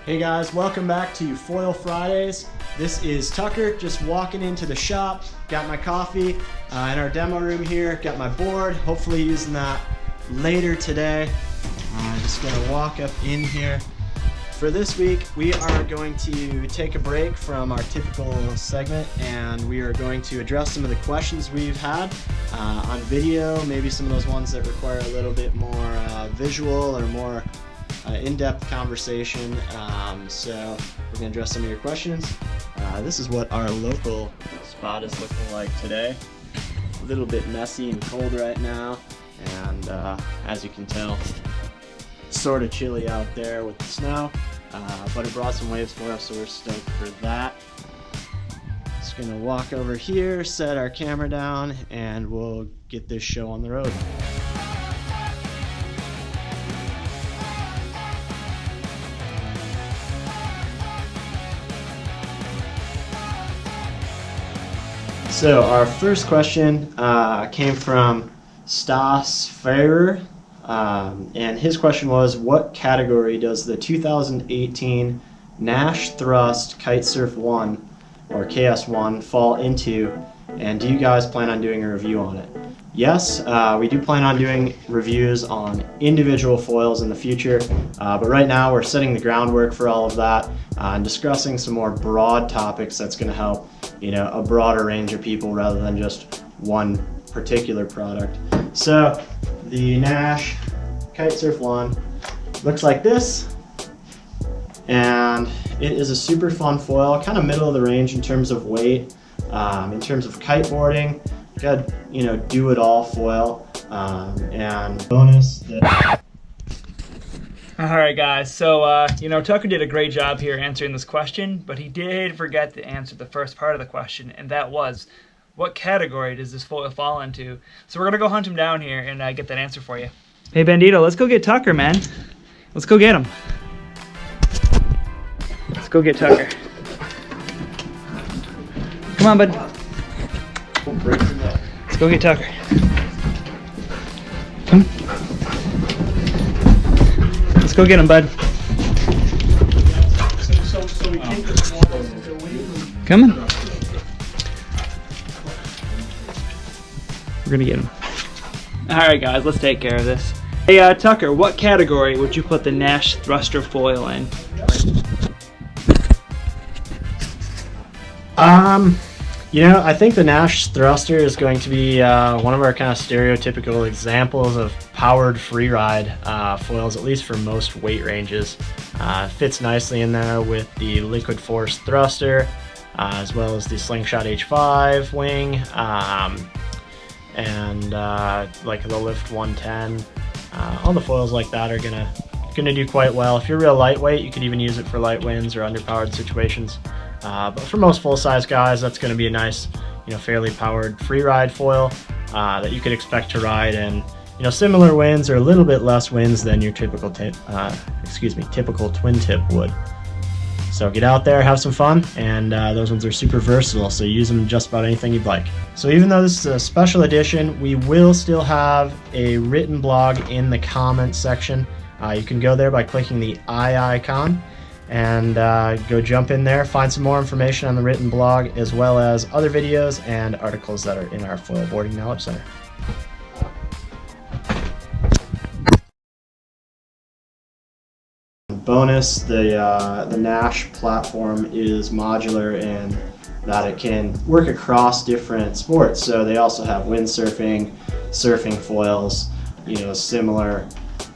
Hey guys, welcome back to Foil Fridays. This is Tucker, just walking into the shop. Got my coffee in our demo room here. Got my board, hopefully using that later today. I'm just gonna walk up in here. For this week, we are going to take a break from our typical segment and we are going to address some of the questions we've had on video, maybe some of those ones that require a little bit more visual or more in-depth conversation. So we're going to address some of your questions. This is what our local spot is looking like today. A little bit messy and cold right now, and as you can tell, sort of chilly out there with the snow, but it brought some waves for us, so we're stoked for that. Just gonna walk over here, set our camera down, and we'll get this show on the road. So our first question came from Stas Ferrer, and his question was, what category does the 2018 Nash Thrust Kitesurf One, or KS1, fall into, and do you guys plan on doing a review on it? Yes, we do plan on doing reviews on individual foils in the future, but right now we're setting the groundwork for all of that and discussing some more broad topics that's going to help, you know, a broader range of people rather than just one particular product. So the Nash Kitesurf One looks like this, and it is a super fun foil, kind of middle of the range in terms of weight, in terms of kiteboarding. Good, you know, do it all foil, and bonus that. All right, guys. So, Tucker did a great job here answering this question, but he did forget to answer the first part of the question, and that was, what category does this foil fall into? So we're gonna go hunt him down here and get that answer for you. Hey, Bandito, let's go get Tucker, man. Let's go get him. Let's go get Tucker. Come on, bud. Let's go get Tucker. Come. Let's go get him, bud. Come on. We're gonna get him. All right, guys, let's take care of this. Hey, Tucker, what category would you put the Nash Thruster foil in? You know, I think the Nash Thruster is going to be one of our kind of stereotypical examples of powered freeride foils, at least for most weight ranges. Fits nicely in there with the Liquid Force thruster, as well as the Slingshot H5 wing, and like the Lift 110. All the foils like that are gonna do quite well. If you're real lightweight, you could even use it for light winds or underpowered situations. But for most full-size guys, that's going to be a nice, you know, fairly powered freeride foil that you could expect to ride in, you know, similar winds or a little bit less winds than your typical typical twin tip would. So get out there, have some fun, and those ones are super versatile, so use them in just about anything you'd like. So even though this is a special edition, we will still have a written blog in the comments section. You can go there by clicking the I icon and go jump in there, find some more information on the written blog, as well as other videos and articles that are in our Foilboarding Knowledge Center. Bonus, the Nash platform is modular in that it can work across different sports. So they also have windsurfing, surfing foils, you know, similar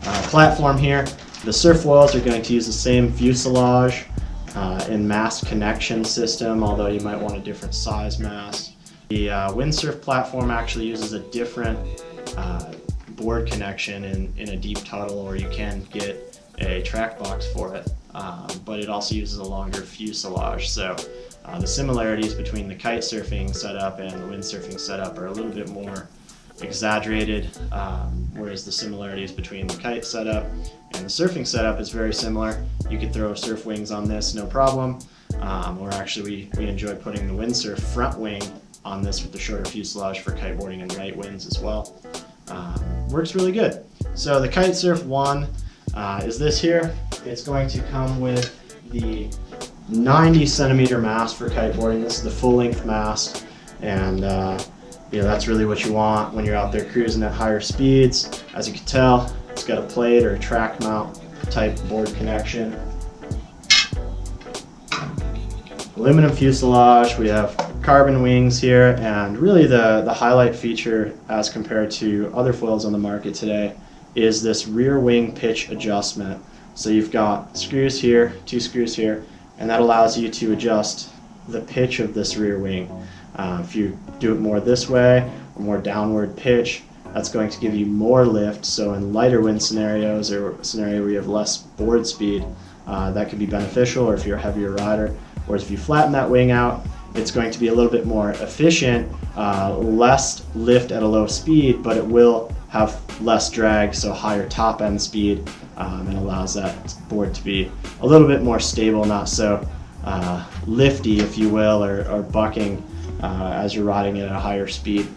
platform here. The surf foils are going to use the same fuselage and mast connection system, although you might want a different size mast. The windsurf platform actually uses a different board connection in a deep tuttle, or you can get a track box for it, but it also uses a longer fuselage. So the similarities between the kite surfing setup and the windsurfing setup are a little bit more exaggerated, whereas the similarities between the kite setup and the surfing setup is very similar. You could throw surf wings on this, no problem, or actually we enjoy putting the windsurf front wing on this with the shorter fuselage for kiteboarding and right winds as well. Works really good. So the Kitesurf One is this here. It's going to come with the 90 centimeter mast for kiteboarding. This is the full length mast, and that's really what you want when you're out there cruising at higher speeds. As you can tell, it's got a plate or a track mount type board connection. Aluminum fuselage, we have carbon wings here, and really the highlight feature as compared to other foils on the market today is this rear wing pitch adjustment. So you've got screws here, 2 screws here, and that allows you to adjust the pitch of this rear wing. If you do it more this way or more downward pitch, that's going to give you more lift. So in lighter wind scenarios or a scenario where you have less board speed, that could be beneficial, or if you're a heavier rider. Whereas if you flatten that wing out, it's going to be a little bit more efficient, less lift at a low speed, but it will have less drag, so higher top end speed, and allows that board to be a little bit more stable, not so lifty, if you will, or bucking as you're riding it at a higher speed.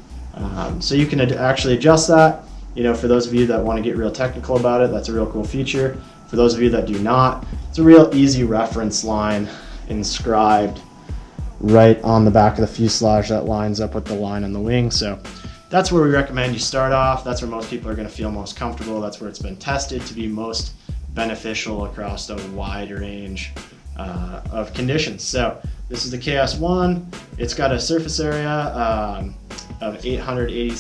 So you can actually adjust that. For those of you that want to get real technical about it, that's a real cool feature. For those of you that do not, it's a real easy reference line inscribed right on the back of the fuselage that lines up with the line on the wing. So that's where we recommend you start off. That's where most people are going to feel most comfortable. That's where it's been tested to be most beneficial across a wide range of conditions. So this is the KS1. It's got a surface area of 880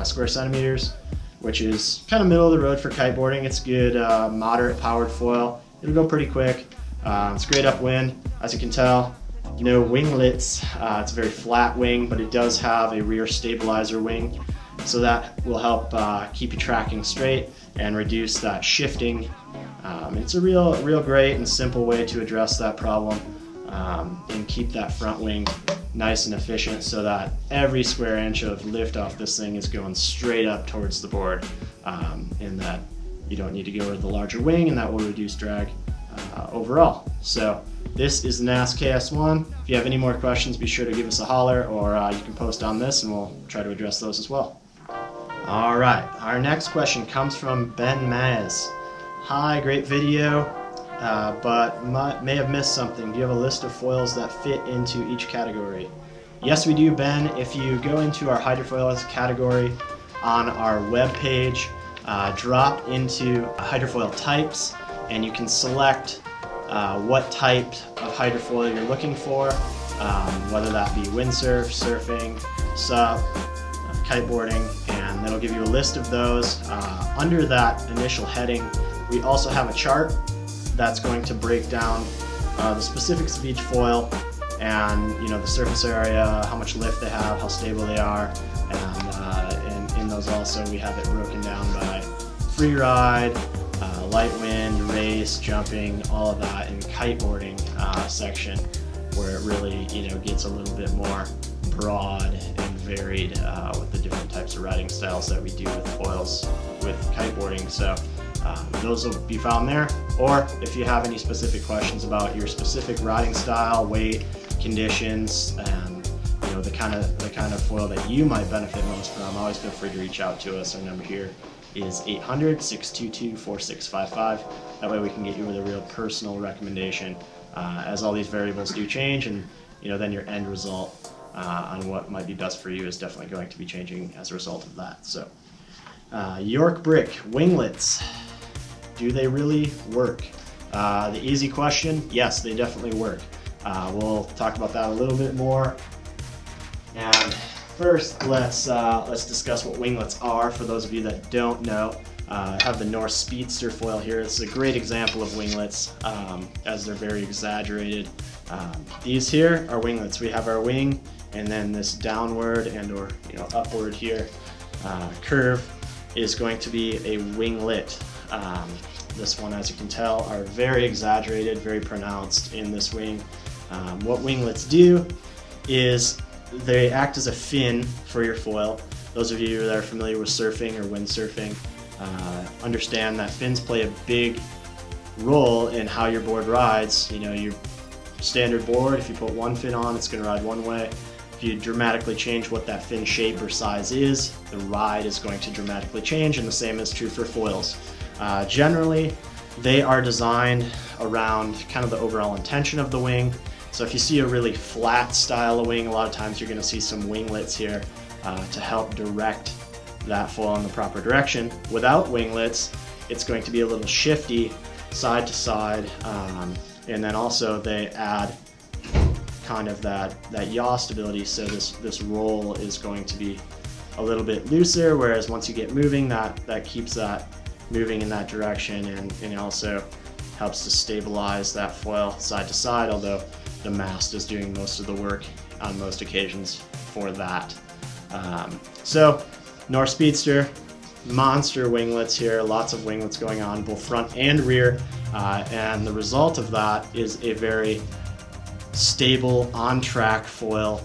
square centimeters, which is kind of middle of the road for kiteboarding. It's good, moderate powered foil. It'll go pretty quick. It's great upwind, as you can tell. Winglets, it's a very flat wing, but it does have a rear stabilizer wing, so that will help keep you tracking straight and reduce that shifting. It's a real great and simple way to address that problem, and keep that front wing nice and efficient, so that every square inch of lift off this thing is going straight up towards the board, in that you don't need to go with the larger wing, and that will reduce drag overall. So this is the Nash KS1. If you have any more questions, be sure to give us a holler, or you can post on this and we'll try to address those as well. All right, our next question comes from Ben Maz. Hi, great video, but may have missed something. Do you have a list of foils that fit into each category? Yes, we do, Ben. If you go into our hydrofoils category on our web page, drop into hydrofoil types, and you can select what type of hydrofoil you're looking for, whether that be windsurf, surfing, SUP, kiteboarding, and that'll give you a list of those. Under that initial heading, we also have a chart that's going to break down the specifics of each foil, and the surface area, how much lift they have, how stable they are, and in those also we have it broken down by free ride, light wind, race, jumping, all of that in kiteboarding section, where it really gets a little bit more broad and varied with the different types of riding styles that we do with foils with kiteboarding. So those will be found there. Or if you have any specific questions about your specific riding style, weight, conditions, and the kind of foil that you might benefit most from, always feel free to reach out to us. Our number here is 800-622-4655. That way we can get you with a real personal recommendation, as all these variables do change, and then your end result on what might be best for you is definitely going to be changing as a result of that. So York Brick, winglets, do they really work? The easy question, yes, they definitely work. We'll talk about that a little bit more. And first, let's discuss what winglets are. For those of you that don't know, I have the North Speedster foil here. It's a great example of winglets, as they're very exaggerated. These here are winglets. We have our wing, and then this downward and or upward here curve is going to be a winglet. This one, as you can tell, are very exaggerated, very pronounced in this wing. What winglets do is they act as a fin for your foil. Those of you that are familiar with surfing or windsurfing understand that fins play a big role in how your board rides. Your standard board, if you put one fin on, it's going to ride one way. If you dramatically change what that fin shape or size is, the ride is going to dramatically change, and the same is true for foils. Generally, They are designed around kind of the overall intention of the wing. So if you see a really flat style of wing, a lot of times you're going to see some winglets here to help direct that foil in the proper direction. Without winglets, it's going to be a little shifty side to side, and then also they add kind of that yaw stability, so this roll is going to be a little bit looser, whereas once you get moving, that keeps that moving in that direction, and it also helps to stabilize that foil side to side, although the mast is doing most of the work on most occasions for that. So North Speedster, monster winglets here, lots of winglets going on both front and rear, and the result of that is a very stable on-track foil.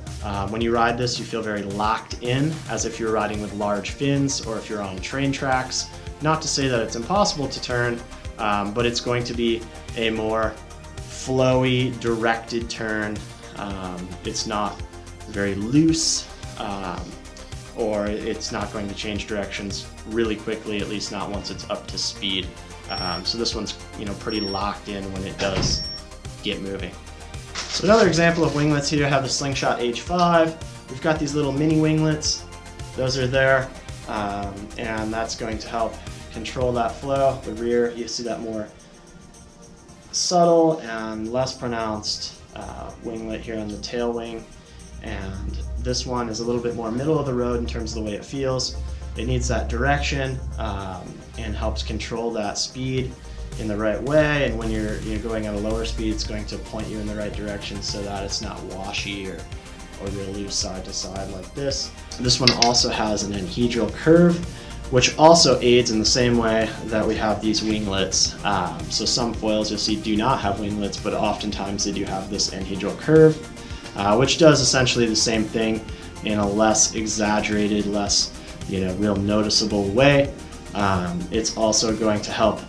When you ride this, you feel very locked in, as if you're riding with large fins or if you're on train tracks. Not to say that it's impossible to turn, but it's going to be a more flowy, directed turn. It's not very loose, or it's not going to change directions really quickly, at least not once it's up to speed. So this one's pretty locked in when it does get moving. So another example of winglets here, I have the Slingshot H5. We've got these little mini winglets. Those are there, and that's going to help control that flow. The rear, you see that more subtle and less pronounced winglet here on the tail wing, and this one is a little bit more middle of the road in terms of the way it feels. It needs that direction and helps control that speed in the right way, and when you're going at a lower speed, it's going to point you in the right direction so that it's not washy or real loose side to side like this. This one also has an anhedral curve, which also aids in the same way that we have these winglets. So some foils you'll see do not have winglets, but oftentimes they do have this anhedral curve, which does essentially the same thing in a less exaggerated, less real noticeable way. It's also going to help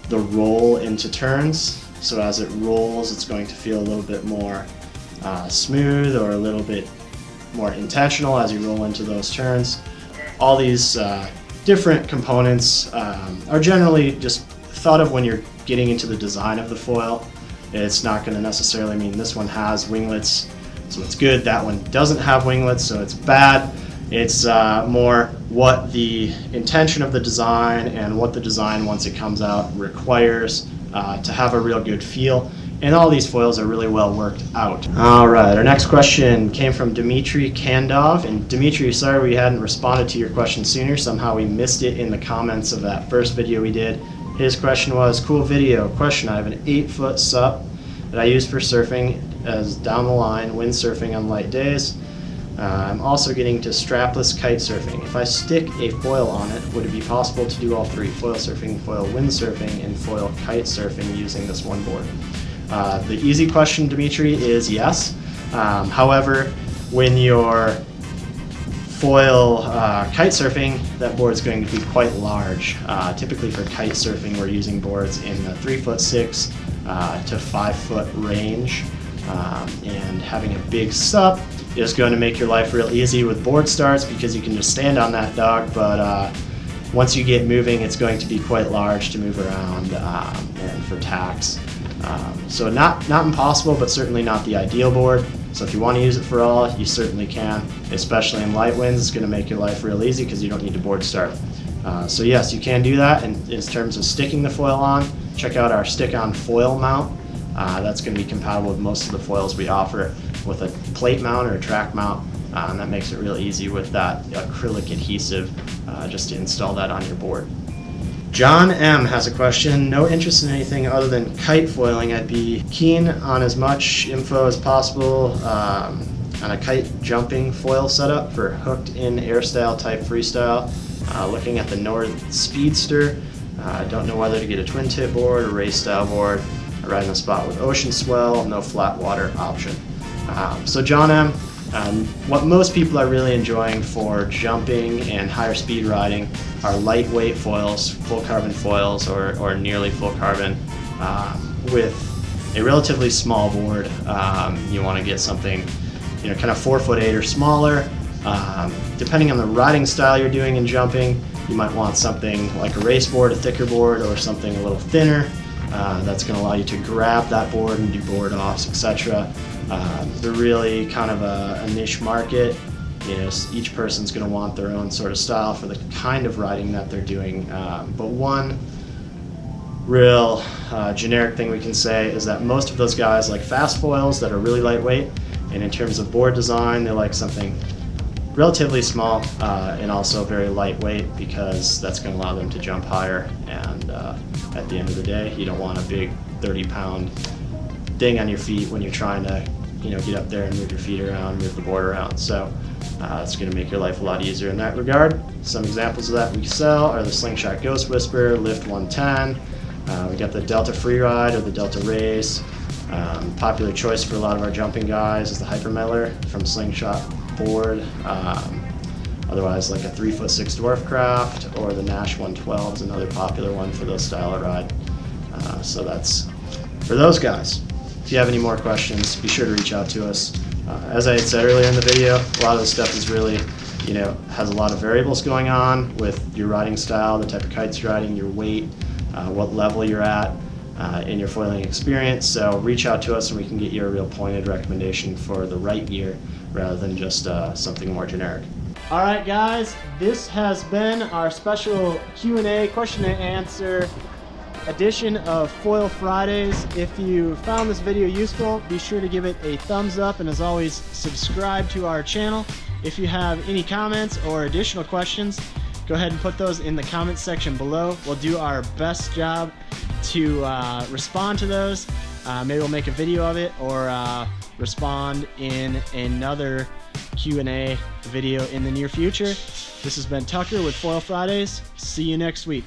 the roll into turns, so as it rolls, it's going to feel a little bit more smooth or a little bit more intentional as you roll into those turns. All these different components are generally just thought of when you're getting into the design of the foil. It's not going to necessarily mean this one has winglets, so it's good. That one doesn't have winglets, so it's bad. It's more what the intention of the design and what the design, once it comes out, requires to have a real good feel. And all these foils are really well worked out. All right, our next question came from Dmitry Kandov. And Dmitry, sorry we hadn't responded to your question sooner. Somehow we missed it in the comments of that first video we did. His question was, cool video. Question, I have an 8-foot sup that I use for surfing as down the line, windsurfing on light days. I'm also getting to strapless kite surfing. If I stick a foil on it, would it be possible to do all three, foil surfing, foil windsurfing, and foil kite surfing using this one board? The easy question, Dimitri, is yes. However, when you're foil kite surfing, that board is going to be quite large. Typically for kite surfing, we're using boards in the 3'6" to 5-foot range, and having a big sup is going to make your life real easy with board starts because you can just stand on that dog, but once you get moving, it's going to be quite large to move around and for tacks. So not impossible, but certainly not the ideal board. So if you want to use it for all, you certainly can, especially in light winds. It's going to make your life real easy because you don't need to board start. So yes, you can do that. And in terms of sticking the foil on, check out our stick-on foil mount. That's going to be compatible with most of the foils we offer with a plate mount or a track mount, and that makes it real easy with that acrylic adhesive just to install that on your board. John M. has a question. No interest in anything other than kite foiling. I'd be keen on as much info as possible on a kite jumping foil setup for hooked in airstyle type freestyle. Looking at the North Speedster. Don't know whether to get a twin tip board or race style board. I ride in a spot with ocean swell, no flat water option. So John M., what most people are really enjoying for jumping and higher speed riding are lightweight foils, full carbon foils or nearly full carbon with a relatively small board. You want to get something kind of 4'8" or smaller. Depending on the riding style you're doing and jumping, You might want something like a race board, a thicker board, or something a little thinner. That's going to allow you to grab that board and do board offs, etc. They're really kind of a niche market. You know, each person's going to want their own sort of style for the kind of riding that they're doing. But one real generic thing we can say is that most of those guys like fast foils that are really lightweight, and in terms of board design, they like something relatively small and also very lightweight, because that's going to allow them to jump higher. And at the end of the day, you don't want a big 30-pound thing on your feet when you're trying to, you know, get up there and move your feet around, move the board around. So it's going to make your life a lot easier in that regard. Some examples of that we sell are the Slingshot Ghost Whisper, Lift 110. We got the Delta Freeride or the Delta Race. Popular choice for a lot of our jumping guys is the Hypermeller from Slingshot Board. Otherwise, like a 3'6" Dwarfcraft or the Nash 112 is another popular one for those style of ride. So that's for those guys. If you have any more questions, be sure to reach out to us. As I had said earlier in the video, a lot of this stuff is really, you know, has a lot of variables going on with your riding style, the type of kites you're riding, your weight, what level you're at in your foiling experience. So reach out to us and we can get you a real pointed recommendation for the right gear rather than just something more generic. All right, guys, this has been our special Q&A, question and answer edition of Foil Fridays. If you found this video useful, be sure to give it a thumbs up, and as always, subscribe to our channel. If you have any comments or additional questions, go ahead and put those in the comments section below. We'll do our best job to respond to those. Maybe we'll make a video of it or respond in another Q&A video in the near future. This has been Tucker with Foil Fridays. See you next week.